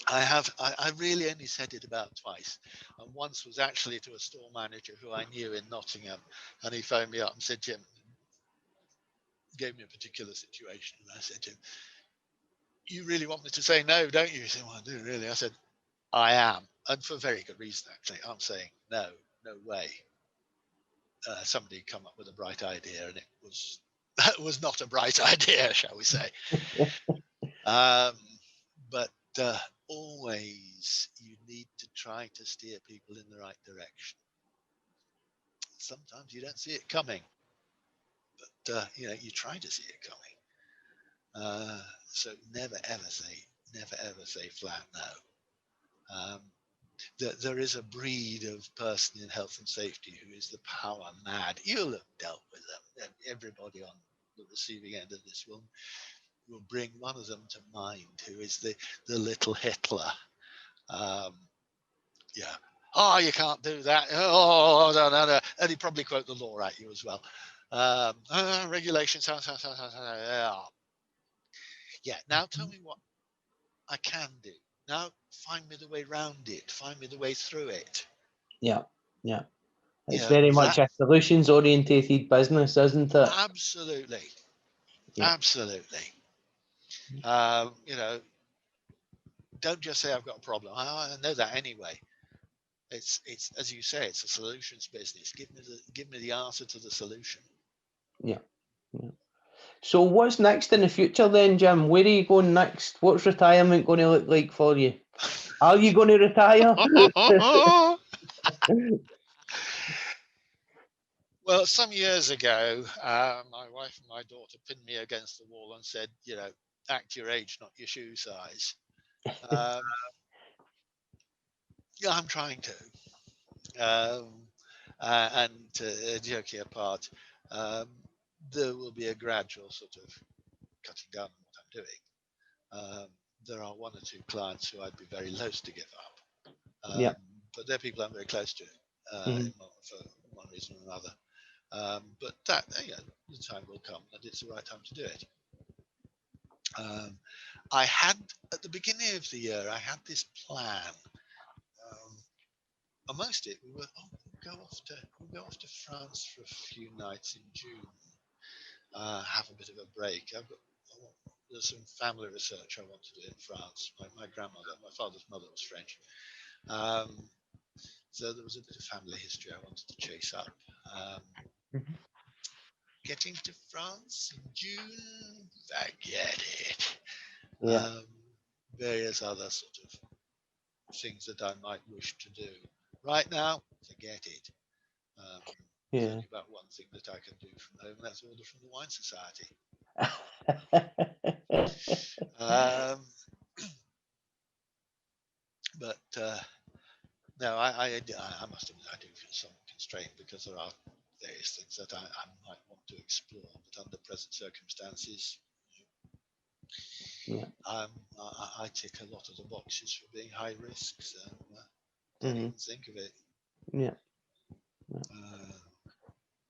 I really only said it about twice, and once was actually to a store manager who I knew in Nottingham, and he phoned me up and said, Jim, gave me a particular situation, and I said to him, you really want me to say no, don't you? He said, well, I do really. I said, I am, and for very good reason actually. I'm saying no way. Somebody come up with a bright idea, and it was not a bright idea, shall we say. But always you need to try to steer people in the right direction. Sometimes you don't see it coming, but you try to see it coming. So never ever say flat no. There is a breed of person in health and safety who is the power mad. You'll have dealt with them. Everybody on the receiving end of this will bring one of them to mind, who is the little Hitler. Oh, you can't do that. Oh, no. And he'd probably quote the law at you as well. Regulations. Yeah. Now tell me what I can do. Now find me the way round it. Find me the way through it. Yeah. It's very much a solutions-orientated business, isn't it? Absolutely. Yeah. Absolutely. Don't just say I've got a problem. I know that anyway. It's as you say, it's a solutions business. Give me the answer to the solution. Yeah. So what's next in the future then, Jim? Where are you going next? What's retirement going to look like for you? Are you going to retire? Well, some years ago, my wife and my daughter pinned me against the wall and said, act your age, not your shoe size. Um, yeah, I'm trying to. And joking apart, there will be a gradual sort of cutting down on what I'm doing. There are one or two clients who I'd be very loath to give up, Yeah. but they're people I'm very close to Mhm. for one reason or another. But that, the time will come and it's the right time to do it. I had, at the beginning of the year, I had this plan. Amongst it, we were, we'll go off to France for a few nights in June, have a bit of a break. There's some family research I want to do in France. My grandmother, my father's mother was French. So there was a bit of family history I wanted to chase up. Getting to France in June, forget it. Yeah. Various other sort of things that I might wish to do. Right now, forget it. There's only about one thing that I can do from home, and that's order from the Wine Society. But no, I must admit I do feel somewhat constrained because there are various things that I might want to explore, but under present circumstances, I tick a lot of the boxes for being high risk, so don't even think of it.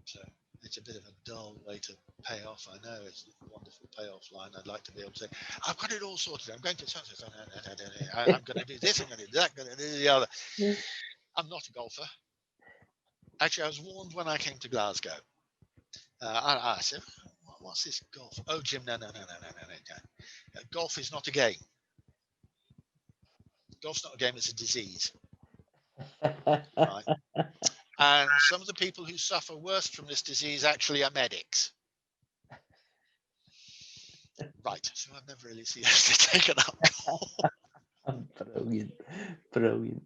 So it's a bit of a dull way to pay off. I know it's a wonderful payoff line. I'd like to be able to say, I've got it all sorted. I'm going to I'm going to do this. I'm going to do that. I'm going to do the other. I'm not a golfer. Actually, I was warned when I came to Glasgow. I said, "What's this golf?" Oh, Jim, no. Golf is not a game. Golf's not a game. It's a disease. Right. And some of the people who suffer worst from this disease actually are medics. Right. So I've never really seriously taken up. Brilliant.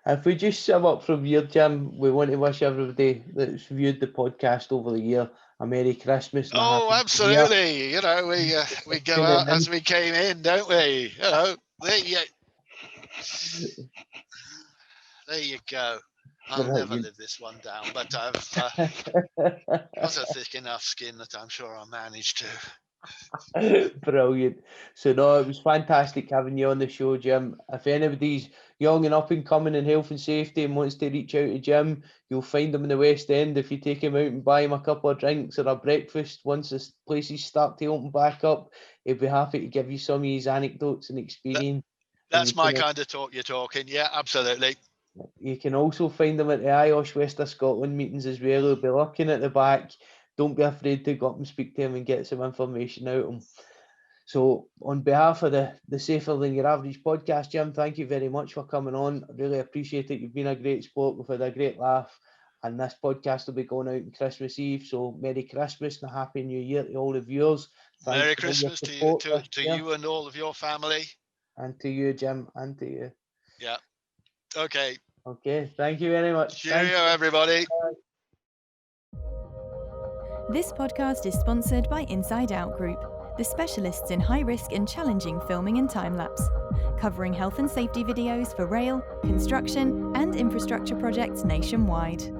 If we just sum up from here, Jim, we want to wish everybody that's viewed the podcast over the year a Merry Christmas. And oh, absolutely. You know, we go out as we came in, don't we? You know, there you go. I'll never live this one down, but I've got a thick enough skin that I'm sure I'll manage to. Brilliant. So no, it was fantastic having you on the show, Jim. If anybody's young and up and coming in health and safety and wants to reach out to Jim, you'll find him in the West End. If you take him out and buy him a couple of drinks or a breakfast, once the places start to open back up, he'll be happy to give you some of his anecdotes and experience. That's my kind of talk you're talking. Yeah, absolutely. You can also find them at the IOSH West of Scotland meetings as well. He'll be lurking at the back. Don't be afraid to go up and speak to him and get some information out of him. So on behalf of the Safer Than Your Average podcast, Jim, thank you very much for coming on. I really appreciate it. You've been a great sport. We've had a great laugh. And this podcast will be going out on Christmas Eve. So Merry Christmas and a Happy New Year to all the viewers. Merry Christmas to you and all of your family. And to you, Jim, and to you. Yeah. Okay. Okay. Thank you very much. Cheerio, everybody. This podcast is sponsored by Inside Out Group, the specialists in high risk and challenging filming and time lapse, covering health and safety videos for rail, construction, and infrastructure projects nationwide.